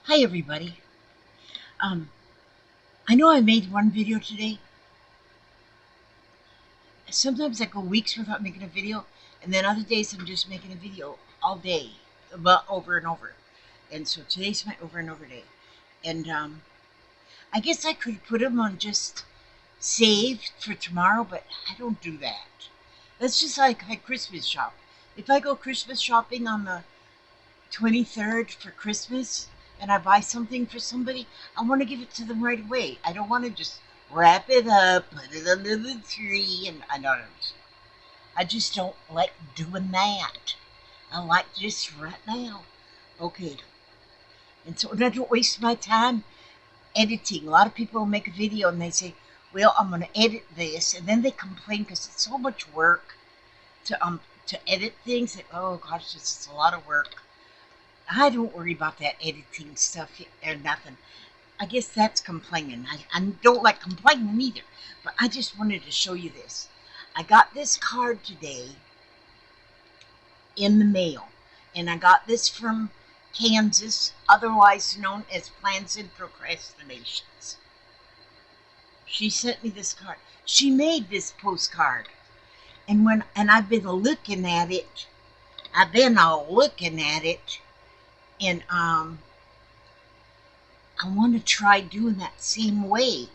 Hi everybody. Um, I know I made one video today. Sometimes I go weeks without making a video, and then other days I'm just making a video all day, but over and over. And so today's my over and over day. And I guess I could put them on just saved for tomorrow, but I don't do that. That's just like I Christmas shop. If I go Christmas shopping on the 23rd for Christmas and I buy something for somebody, I want to give it to them right away. I don't want to just wrap it up, put it under the tree, and I don't. I just don't like doing that. I like just right now. Okay. And so I don't waste my time editing. A lot of people make a video and they say, well, I'm going to edit this. And then they complain because it's so much work to edit things. That, oh, gosh, this is a lot of work. I don't worry about that editing stuff or nothing. I guess that's complaining. I don't like complaining either. But I just wanted to show you this. I got this card today in the mail. And I got this from Kansas, otherwise known as Plans and Procrastinations. She sent me this card. She made this postcard. And I've been looking at it. And I want to try doing that same way.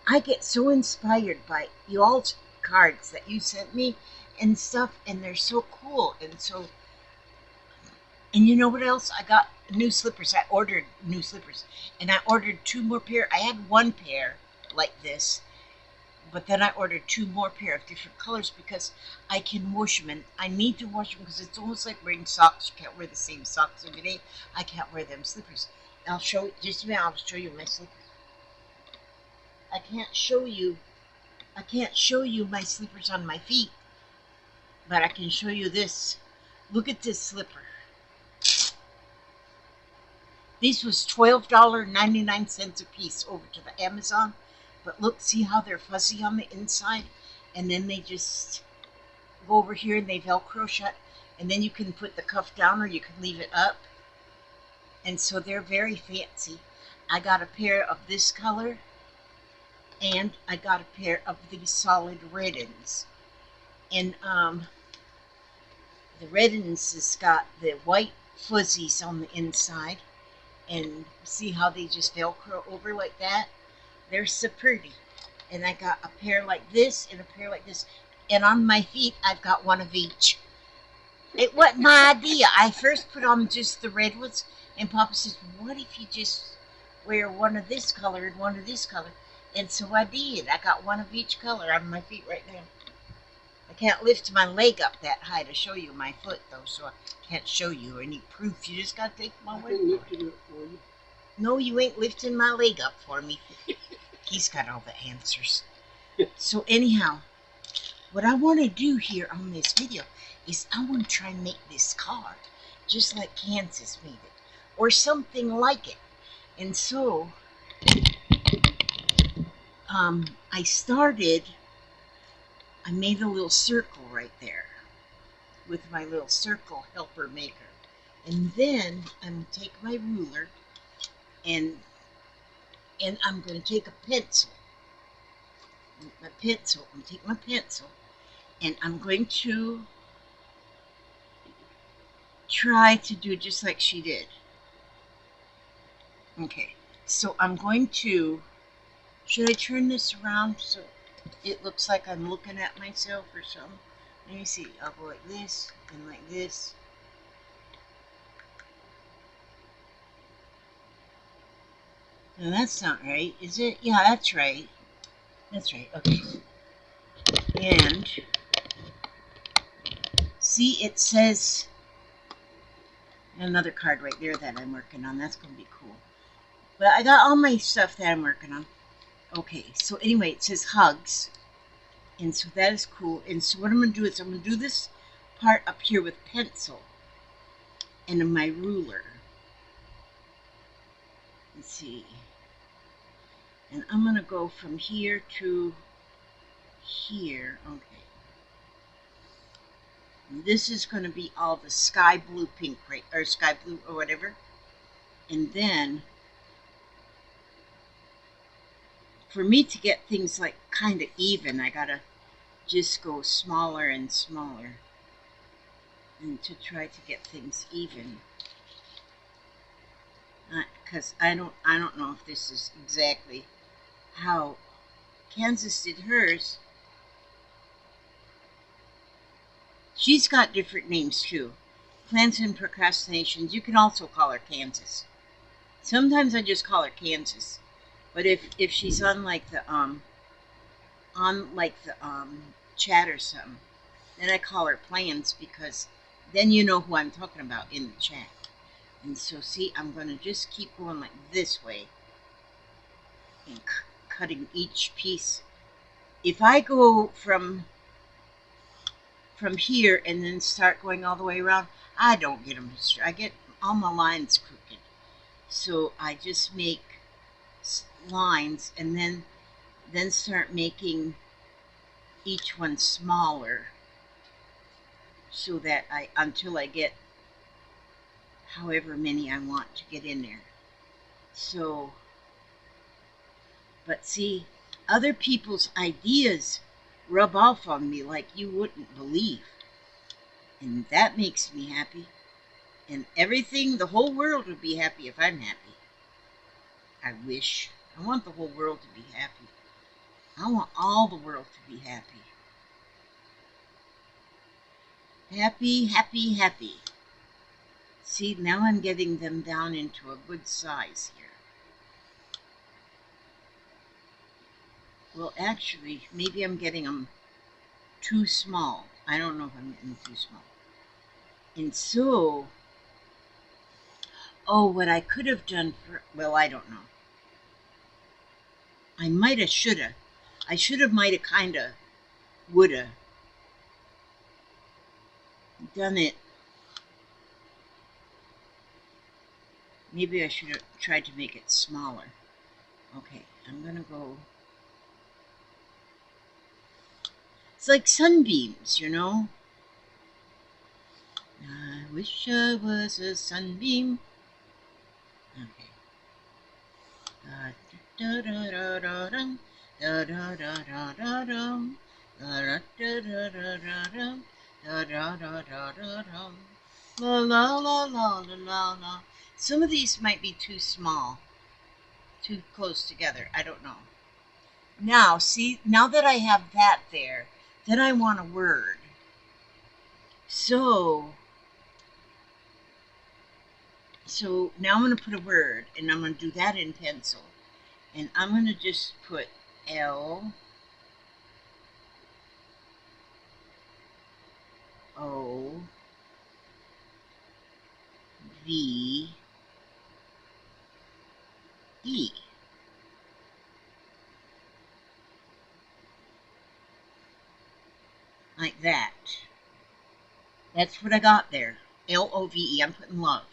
I get so inspired by y'all's cards that you sent me and stuff, and they're so cool. And you know what else? I got new slippers. I ordered new slippers, and I ordered 2 more pair. I had 1 pair like this, but then I ordered 2 more pair of different colors because I can wash them, and I need to wash them because it's almost like wearing socks. You can't wear the same socks every day. I can't wear them slippers. I'll show you, just a minute, I'll show you my slippers. I can't show you my slippers on my feet, but I can show you this. Look at this slipper. These was $12.99 a piece over to the Amazon. But look, see how they're fuzzy on the inside? And then they just go over here and they Velcro shut. And then you can put the cuff down or you can leave it up. And so they're very fancy. I got a pair of this color. And I got a pair of these solid red ends. And the red ends has got the white fuzzies on the inside. And see how they just Velcro over like that? They're so pretty. And I got a pair like this and a pair like this. And on my feet, I've got one of each. It wasn't my idea. I first put on just the red ones. And Papa says, what if you just wear one of this color and one of this color? And so I did. I got one of each color on my feet right now. I can't lift my leg up that high to show you my foot, though, so I can't show you any proof. You just got to take my word for it. No, you ain't lifting my leg up for me. He's got all the answers. So anyhow, what I want to do here on this video is I want to try and make this card just like Kansas made it, or something like it. And so I made a little circle right there with my little circle helper maker. And then I'm going to take my ruler and I'm going to take a pencil. I'm going to take my pencil and I'm going to try to do just like she did. Okay, so I'm going to, should I turn this around so it looks like I'm looking at myself or something? Let me see, I'll go like this and like this. No, that's not right, is it? Yeah, that's right. That's right, okay. And see, it says another card right there that I'm working on. That's going to be cool. But I got all my stuff that I'm working on. Okay, so anyway, it says hugs. And so that is cool. And so what I'm going to do is I'm going to do this part up here with pencil and my ruler. Let's see. And I'm going to go from here to here. Okay. And this is going to be all the sky blue pink, right? Or sky blue or whatever. And then, for me to get things like kind of even, I gotta just go smaller and smaller, and to try to get things even. Because I don't know if this is exactly how Kansas did hers. She's got different names too. Plans and Procrastinations. You can also call her Kansas. Sometimes I just call her Kansas. But if she's on like the chat or something, then I call her Plans, because then you know who I'm talking about in the chat. And so see, I'm going to just keep going like this way and cutting each piece. If I go from here and then start going all the way around, I don't get them straight. I get all my lines crooked. So I just make lines and then start making each one smaller, so that until I get however many I want to get in there. So, but see, other people's ideas rub off on me like you wouldn't believe. And that makes me happy. And everything, the whole world would be happy if I'm happy. I wish. I want the whole world to be happy. I want all the world to be happy. Happy, happy, happy. See, now I'm getting them down into a good size here. Well, actually, maybe I'm getting them too small. I don't know if I'm getting them too small. And so, oh, what I could have done for, well, I don't know. I might have, should have. I should have, might have, kind of, would have done it. Maybe I should have tried to make it smaller. Okay, I'm going to go. It's like sunbeams, you know. I wish I was a sunbeam. Okay. Da da da da dum, da da da da da dum, da da da da da da dum, da da da da da dum, la la la la la la. Some of these might be too small, too close together. I don't know. Now, see, now that I have that there, then I want a word. So now I'm going to put a word, and I'm going to do that in pencil. And I'm going to just put L O V E. Like that. That's what I got there. L-O-V-E. I'm putting love.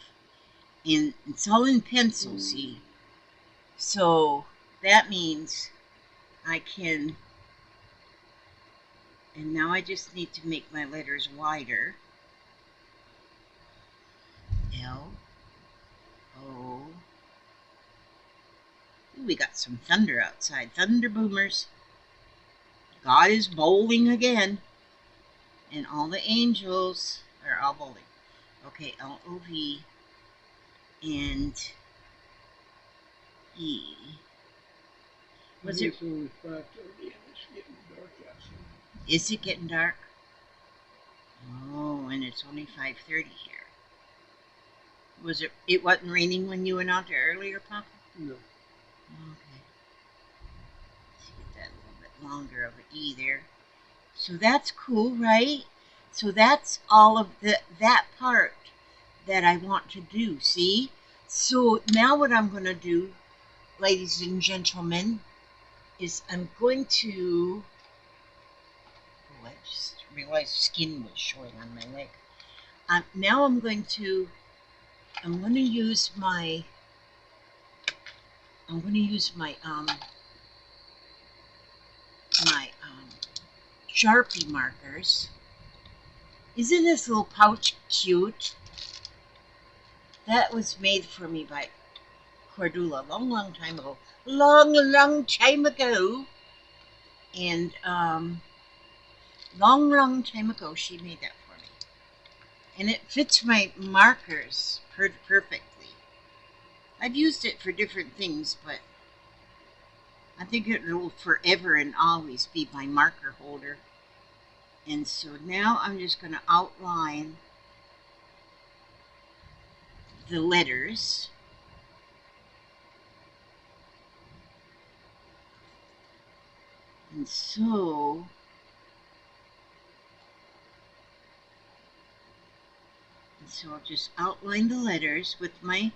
And it's all in pencil, see? So that means I can, and now I just need to make my letters wider. L O. Ooh, we got some thunder outside. Thunder boomers. God is bowling again. And all the angels are all bowling. Okay, L-O-V and E. Was it? It's only 5:30 and it's getting dark outside. Is it getting dark? Oh, and it's only 5:30 here. Was it? It wasn't raining when you went out there earlier, Papa? No. Okay. Let's get that a little bit longer of an E there. So that's cool, right? So that's all of that part that I want to do, see? So now what I'm going to do, ladies and gentlemen, is I'm going to, oh, I just realized skin was showing on my leg. Now I'm going to use my, Sharpie markers. Isn't this little pouch cute? That was made for me by Cordula, long time ago. Long time ago. And long time ago, she made that for me. And it fits my markers perfectly. I've used it for different things, but I think it will forever and always be my marker holder. And so now I'm just going to outline the letters. And so I'll just outline the letters with my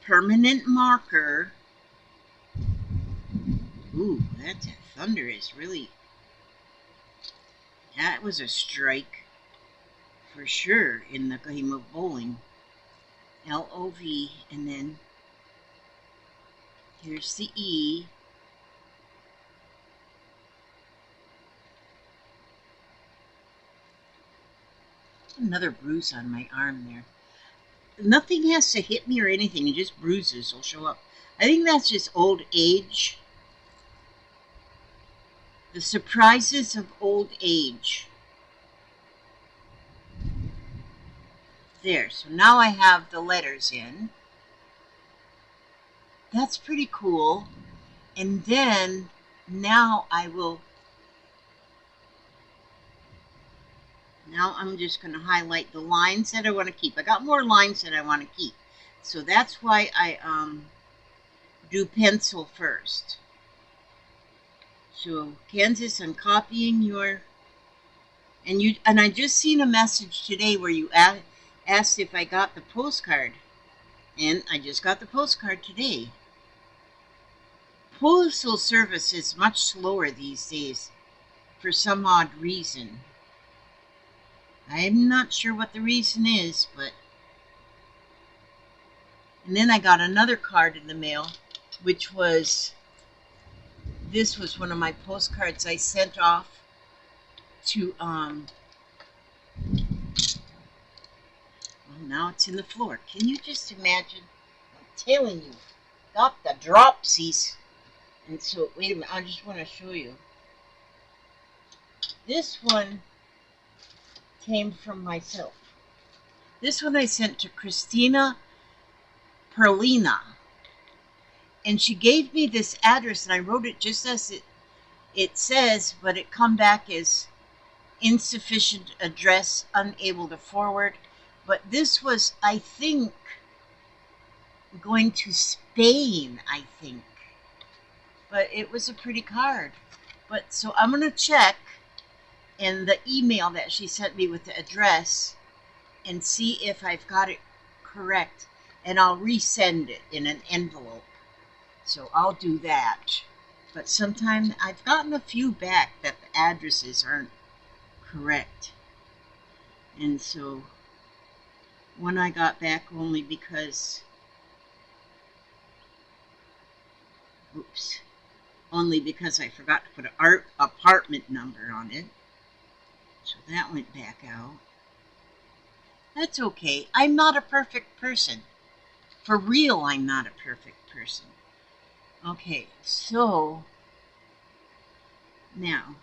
permanent marker. Ooh, that thunder is really, that was a strike for sure in the game of bowling. L-O-V, and then here's the E. Another bruise on my arm there. Nothing has to hit me or anything, and just bruises will show up. I think that's just old age. The surprises of old age. There, so now I have the letters in. That's pretty cool. And then now I'm just going to highlight the lines that I want to keep. I got more lines that I want to keep. So that's why I do pencil first. So Kansas, I'm copying your, and I just seen a message today where you asked if I got the postcard, and I just got the postcard today. Postal service is much slower these days for some odd reason. I'm not sure what the reason is, but. And then I got another card in the mail, which was, this was one of my postcards I sent off to, well, now it's in the floor. Can you just imagine? I'm telling you, got the dropsies. And so, wait a minute, I just want to show you. This one came from myself. This one I sent to Christina Perlina. And she gave me this address, and I wrote it just as it says, but it come back as insufficient address, unable to forward. But this was, I think, going to Spain, I think. But it was a pretty card. But so I'm going to check in the email that she sent me with the address and see if I've got it correct. And I'll resend it in an envelope. So I'll do that. But sometimes I've gotten a few back that the addresses aren't correct. And so one I got back only because, only because I forgot to put an apartment number on it. So that went back out. That's okay. I'm not a perfect person. For real, I'm not a perfect person. Okay, so now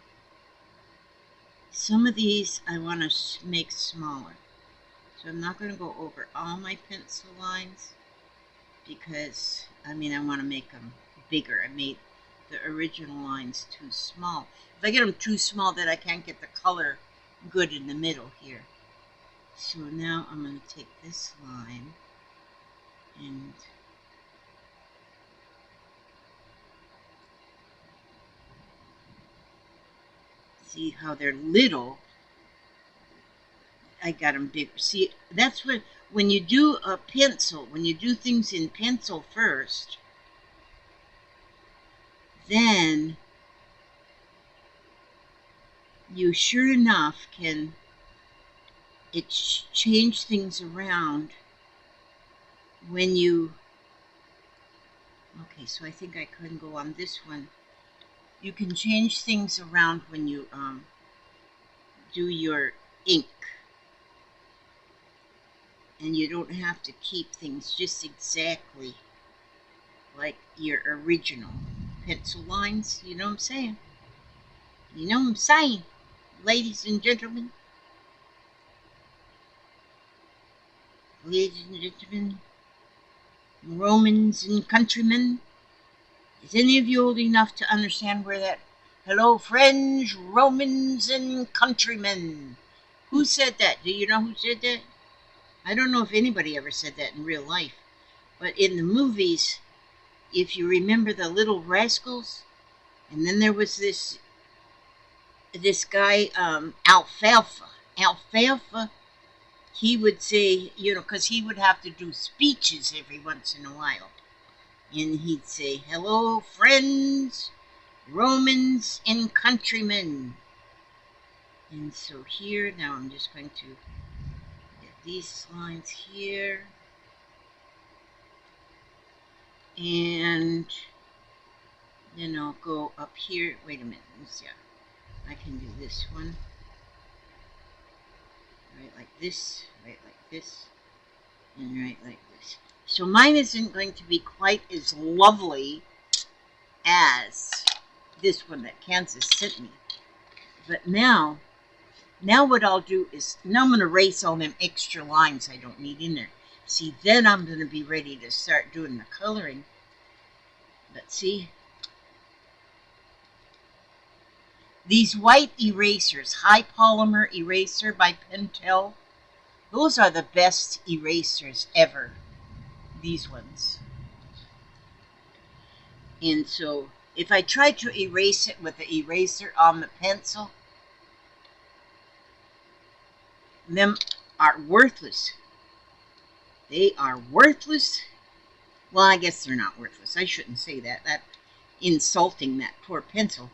some of these I want to make smaller. So I'm not going to go over all my pencil lines because, I want to make them bigger. I made the original lines too small. If I get them too small, then I can't get the color good in the middle here. So now I'm going to take this line and see how they're little. I got them bigger. See, that's when you do a pencil, when you do things in pencil first, then you sure enough can change things around when you, okay, so I think I can go on this one. You can change things around when you do your ink. And you don't have to keep things just exactly like your original pencil lines. You know what I'm saying? You know what I'm saying, ladies and gentlemen? Ladies and gentlemen, Romans and countrymen. Is any of you old enough to understand where that hello, friends, Romans and countrymen? Who said that? Do you know who said that? I don't know if anybody ever said that in real life. But in the movies, if you remember the Little Rascals, and then there was this guy, Alfalfa. Alfalfa, he would say, you know, because he would have to do speeches every once in a while. And he'd say, hello, friends, Romans and countrymen. And so here, now I'm just going to get these lines here. And then I'll go up here. Wait a minute. Let's see. I can do this one. Right like this, right like this, and right like this. So mine isn't going to be quite as lovely as this one that Kansas sent me. But now what I'll do is, now I'm going to erase all them extra lines I don't need in there. See, then I'm going to be ready to start doing the coloring. But see, these white erasers, high polymer eraser by Pentel, those are the best erasers ever, these ones. And so if I try to erase it with the eraser on the pencil, them are worthless. They are worthless. Well, I guess they're not worthless. I shouldn't say that. That's insulting that poor pencil.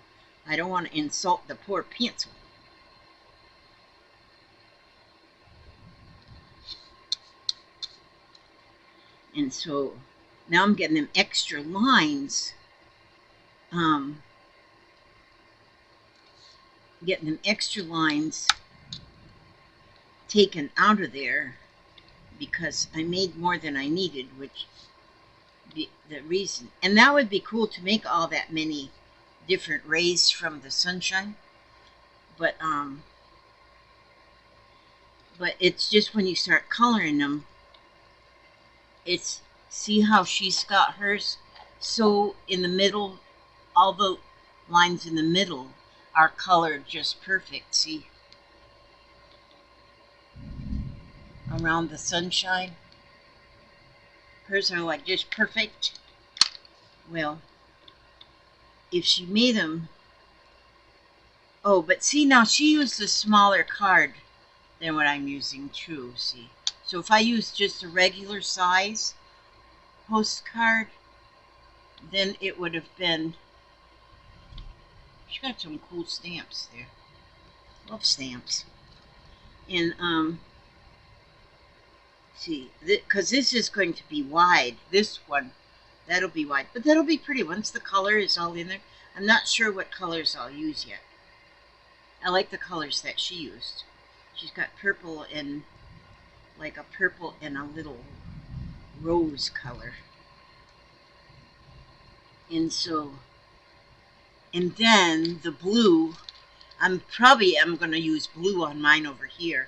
I don't want to insult the poor pencil. And so now I'm getting them extra lines. Getting them extra lines taken out of there because I made more than I needed, which be the reason. And that would be cool to make all that many different rays from the sunshine. But it's just when you start coloring them, it's, see how she's got hers? So in the middle, all the lines in the middle are colored just perfect, see? Around the sunshine. Hers are like just perfect. Well, if she made them, oh, but see now she used a smaller card than what I'm using too, see? So if I use just a regular size postcard, then it would have been, she got some cool stamps there. Love stamps. And see, because this is going to be wide. This one, that'll be wide, but that'll be pretty once the color is all in there. I'm not sure what colors I'll use yet. I like the colors that she used. She's got purple and like a purple and a little rose color. And so, and then the blue, I'm going to use blue on mine over here.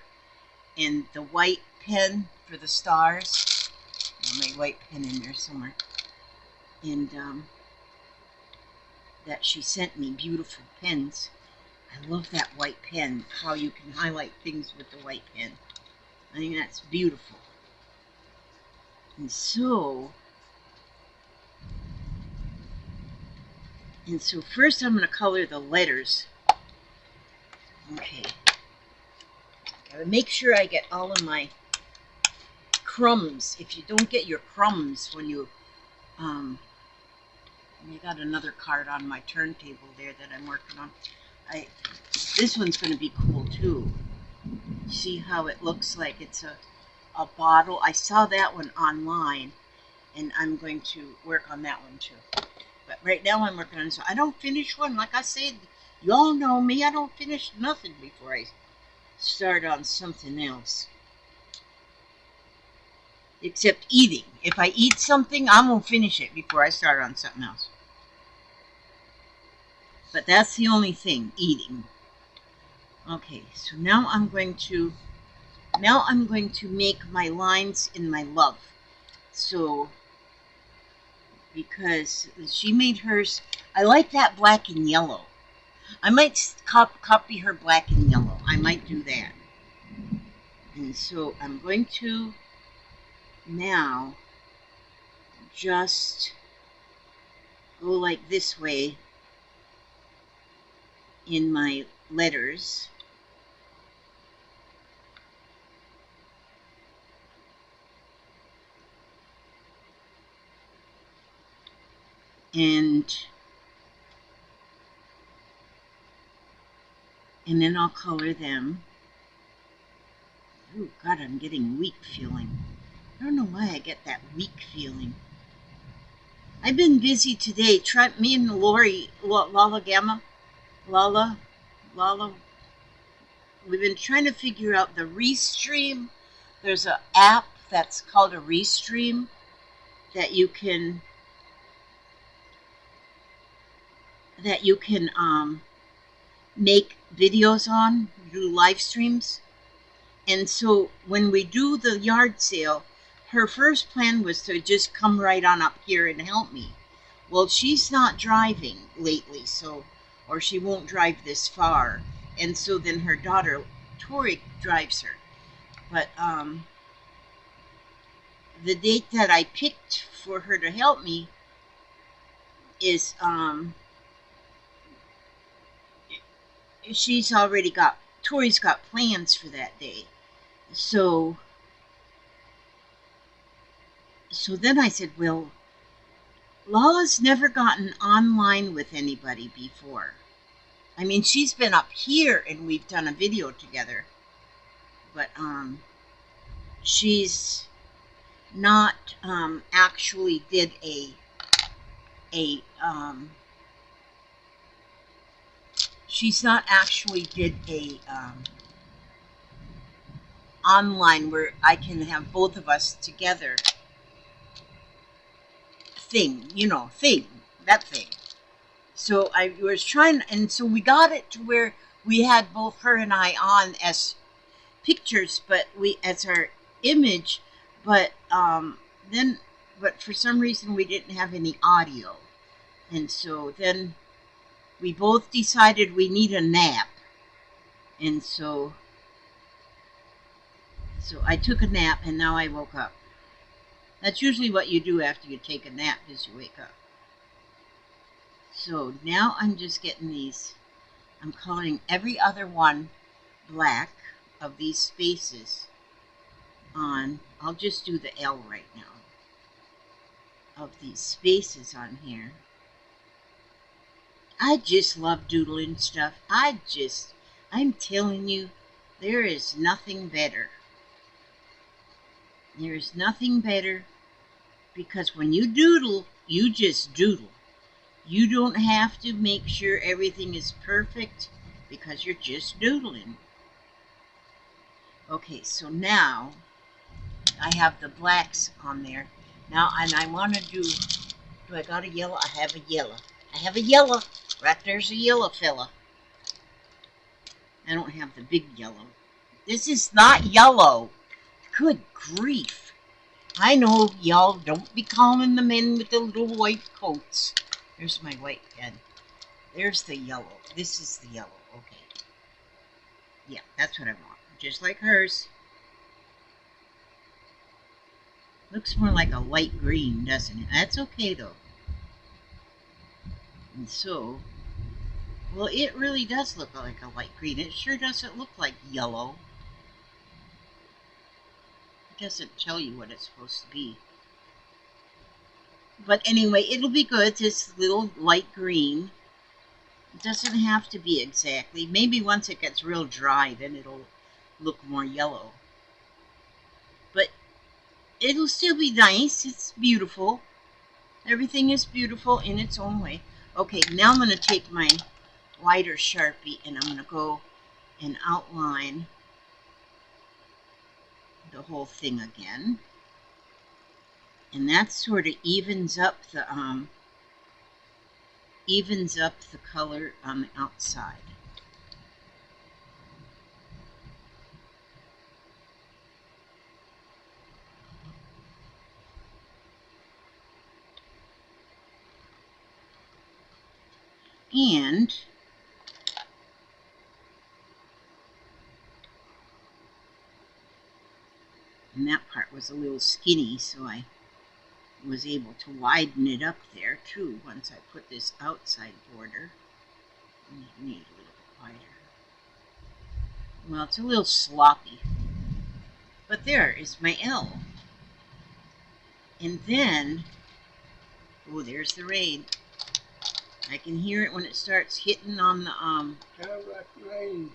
And the white pen for the stars. My white pen in there somewhere. And that she sent me, beautiful pens. I love that white pen, how you can highlight things with the white pen. I think that's beautiful. And so first I'm going to color the letters. Okay. Gotta make sure I get all of my crumbs. If you don't get your crumbs when you, I got another card on my turntable there that I'm working on. This one's going to be cool too. See how it looks like it's a bottle. I saw that one online, and I'm going to work on that one too. But right now I'm working on this. I don't finish one. Like I said, you all know me. I don't finish nothing before I start on something else. except eating. If I eat something, I'm going to finish it before I start on something else. But that's the only thing, eating. Okay, so now I'm going to make my lines in my love. So, because she made hers, I like that black and yellow. I might copy her black and yellow. I might do that. And so I'm going to now just go like this way in my letters. And then I'll color them. Oh God, I'm getting weak feeling. I don't know why I get that weak feeling. I've been busy today. Me and Lori, Lala, we've been trying to figure out the Restream. There's an app that's called a Restream that you can make videos on, do live streams. And so when we do the yard sale, her first plan was to just come right on up here and help me. Well, she's not driving lately, or she won't drive this far. And so then her daughter, Tori, drives her. But the date that I picked for her to help me is Tori's got plans for that day. So then I said, well, Lala's never gotten online with anybody before. I mean, she's been up here and we've done a video together, but she's not actually did online where I can have both of us together that thing. So I was trying, and so we got it to where we had both her and I on as pictures, but as our image, but for some reason we didn't have any audio, and so then we both decided we need a nap, and so I took a nap, and now I woke up. That's usually what you do after you take a nap, is you wake up. So now I'm just getting these. I'm coloring every other one black of these spaces on. I'll just do the L right now of these spaces on here. I just love doodling stuff. I'm telling you, there is nothing better. There is nothing better, because when you doodle, you just doodle. You don't have to make sure everything is perfect, because you're just doodling. Okay, so now I have the blacks on there. Now, and I want to do I got a yellow? I have a yellow. I have a yellow. Right there's a yellow fella. I don't have the big yellow. This is not yellow. Good grief. I know y'all don't be calling the men with the little white coats. There's my white pen. There's the yellow. This is the yellow. Okay. Yeah, that's what I want. Just like hers. Looks more like a light green, doesn't it? That's okay, though. And so, well, it really does look like a light green. It sure doesn't look like yellow. It doesn't tell you what it's supposed to be. But anyway, it'll be good. This little light green. It doesn't have to be exactly. Maybe once it gets real dry, then it'll look more yellow. But it'll still be nice. It's beautiful. Everything is beautiful in its own way. Okay, now I'm going to take my lighter Sharpie and I'm going to go and outline the whole thing again. And that sort of evens up the color on the outside. And that part was a little skinny, so I was able to widen it up there too once I put this outside border. Need a little bit wider. Well, it's a little sloppy, but there is my L. And then, oh, there's the rain. I can hear it when it starts hitting on the Sounds like rain.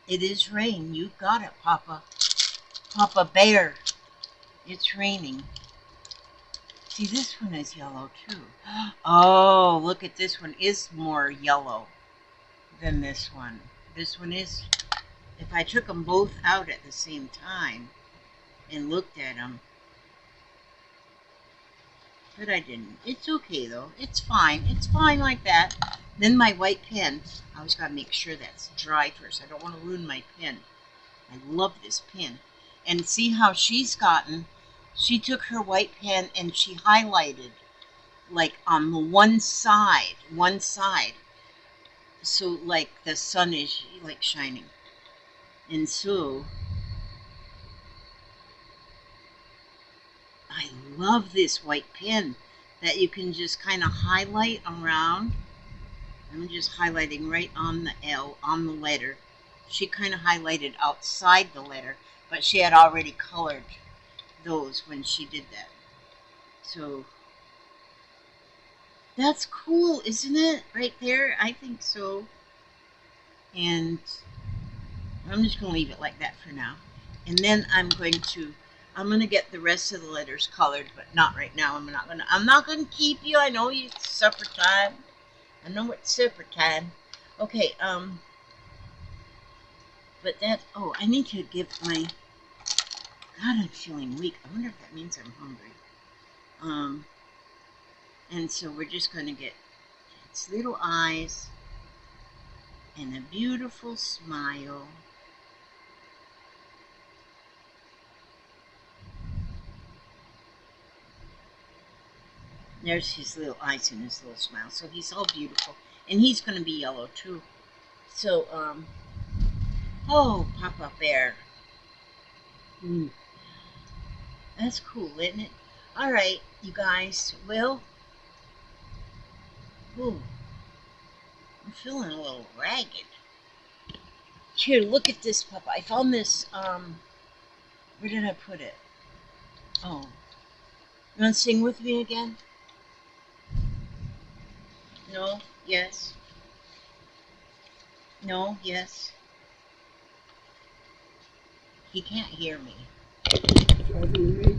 It is rain. You got it, Papa. Papa Bear. It's raining. See, this one is yellow too. Oh, look at this one. Is more yellow than this one. This one is. If I took them both out at the same time and looked at them, but I didn't. It's okay though. It's fine. It's fine like that. Then my white pen. I always got to make sure that's dry first. I don't want to ruin my pen. I love this pen. And see how she's gotten. She took her white pen and she highlighted like on the one side. So like the sun is like shining. And so I love this white pen that you can just kind of highlight around. I'm just highlighting right on the L, on the letter. She kind of highlighted outside the letter, but she had already colored those when she did that. So that's cool, isn't it? Right there, I think so. And I'm just going to leave it like that for now. And then I'm going to get the rest of the letters colored, but not right now. I'm not going to keep you. I know it's supper time. I know it's supper time. Okay, but I need to give my, God, I'm feeling weak. I wonder if that means I'm hungry. And so we're just going to get its little eyes and a beautiful smile. There's his little eyes and his little smile. So he's all beautiful. And he's going to be yellow too. So, oh, Papa Bear. That's cool, isn't it? All right, you guys. Well, I'm feeling a little ragged. Here, look at this, Papa. I found this, where did I put it? Oh. You want to sing with me again? No? Yes? No? Yes? He can't hear me. Me?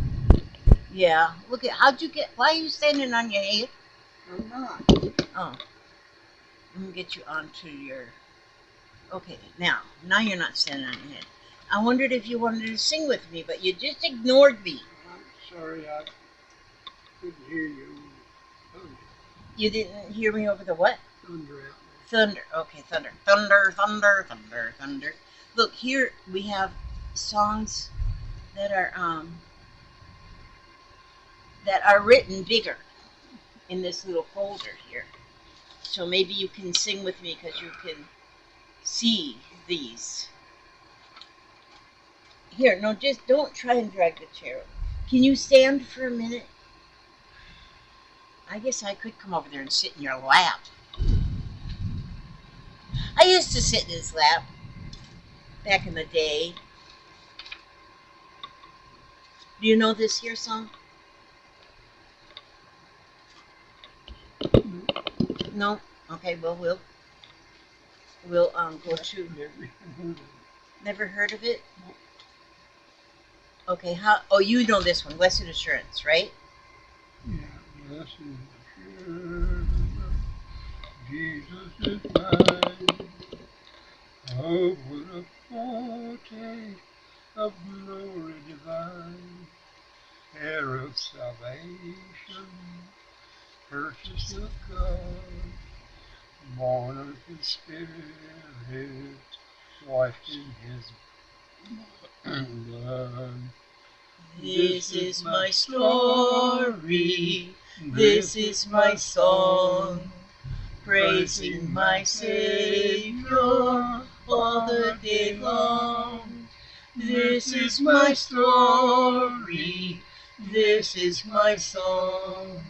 Yeah. Look at, why are you standing on your head? I'm not. Oh. Let me get you onto your, okay, now you're not standing on your head. I wondered if you wanted to sing with me, but you just ignored me. I'm sorry, I couldn't hear you. You didn't hear me over the what? Thunder. Thunder. Okay, thunder. Thunder, thunder, thunder, thunder. Look, here we have songs that are written bigger in this little folder here. So maybe you can sing with me because you can see these. Here, no, just don't try and drag the chair. Can you stand for a minute? I guess I could come over there and sit in your lap. I used to sit in his lap back in the day. Do you know this here song? No? Okay, well, we'll go to... Never heard of it? Okay, oh, you know this one, Blessed Assurance, right? Yeah, blessed assurance, Jesus is mine. Oh, what a foretaste of glory divine, heir of salvation, purchased of God, born of His Spirit, washed in His blood. This is my story, this is my song, praising my Savior all the day long. This is my story, this is my song,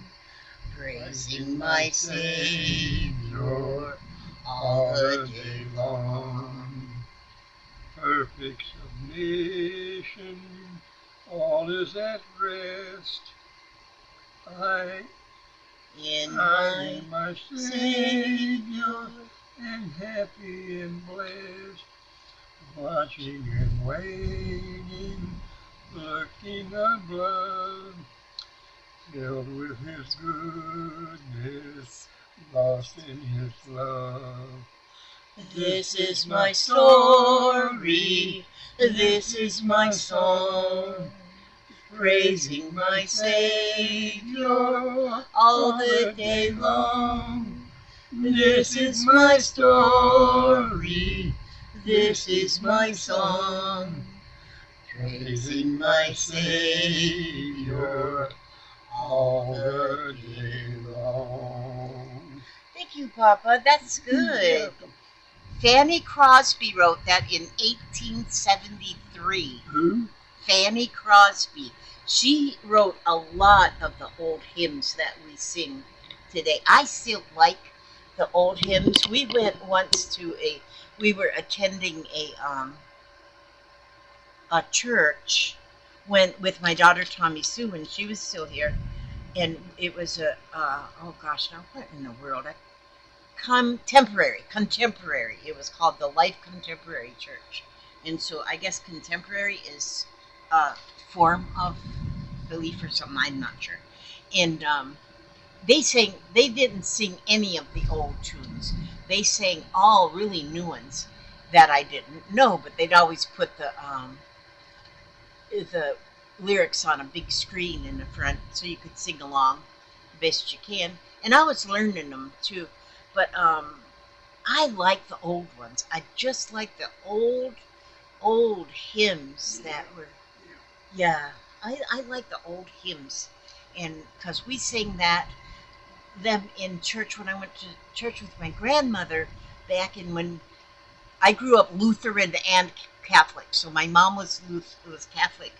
praising my Savior all the day long. Perfect submission, all is at rest. I In my Savior, and happy and blessed, watching and waiting, looking above, filled with His goodness, lost in His love. This is my story, this is my song, praising my Savior all the day long. This is my story, this is my song, praising my Savior all the day long. Thank you, Papa. That's good. Fanny Crosby wrote that in 1873. Who? Fanny Crosby. She wrote a lot of the old hymns that we sing today. I still like the old hymns. We went once to we were attending a church with my daughter Tommy Sue when she was still here, and it was oh gosh, now what in the world? Contemporary. It was called the Life Contemporary Church, and so I guess contemporary is a form of belief or something. I'm not sure. And they didn't sing any of the old tunes. They sang all really new ones that I didn't know, but they'd always put the lyrics on a big screen in the front so you could sing along the best you can. And I was learning them too. But I like the old ones. I just like the old hymns that were, yeah. I like the old hymns, and because we sang them in church when I went to church with my grandmother back in when I grew up Lutheran and Catholic. So my mom was Catholic,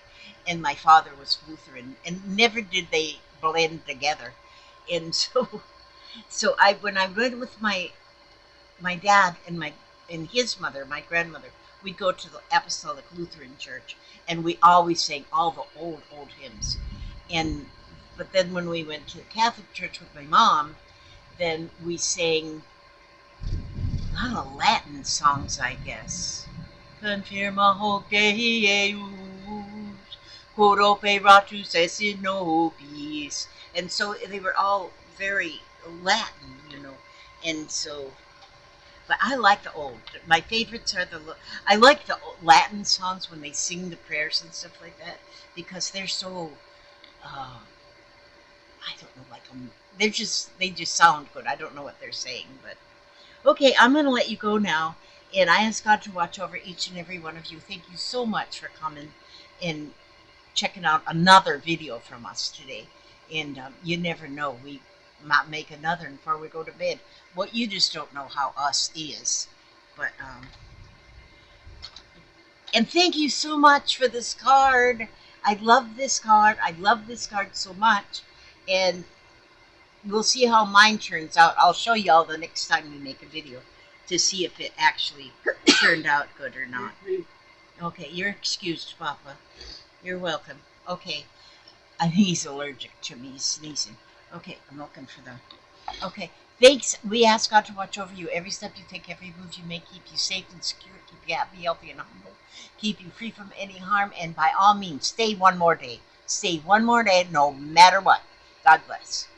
and my father was Lutheran, and never did they blend together. And so when I went with my dad and his mother, my grandmother, we'd go to the Apostolic Lutheran Church, and we always sang all the old hymns. But then when we went to the Catholic Church with my mom, then we sang a lot of Latin songs, I guess. Confirma hoc Dei eius, quod operatus est in nobis. And so they were all very Latin, and so, but I like the old. My favorites are I like the Latin songs when they sing the prayers and stuff like that, because they're so, I don't know, they just sound good. I don't know what they're saying, but okay, I'm going to let you go now, and I ask God to watch over each and every one of you. Thank you so much for coming and checking out another video from us today, and you never know, we might make another before we go to bed. Well, you just don't know how us is. But and thank you so much for this card. I love this card. I love this card so much. And we'll see how mine turns out. I'll show you all the next time we make a video to see if it actually turned out good or not. Okay, you're excused, Papa. You're welcome. Okay. I think he's allergic to me. He's sneezing. Okay, I'm looking for them. Okay, thanks. We ask God to watch over you. Every step you take, every move you make, keep you safe and secure, keep you happy, healthy, and humble, keep you free from any harm, and by all means, stay one more day. Stay one more day, no matter what. God bless.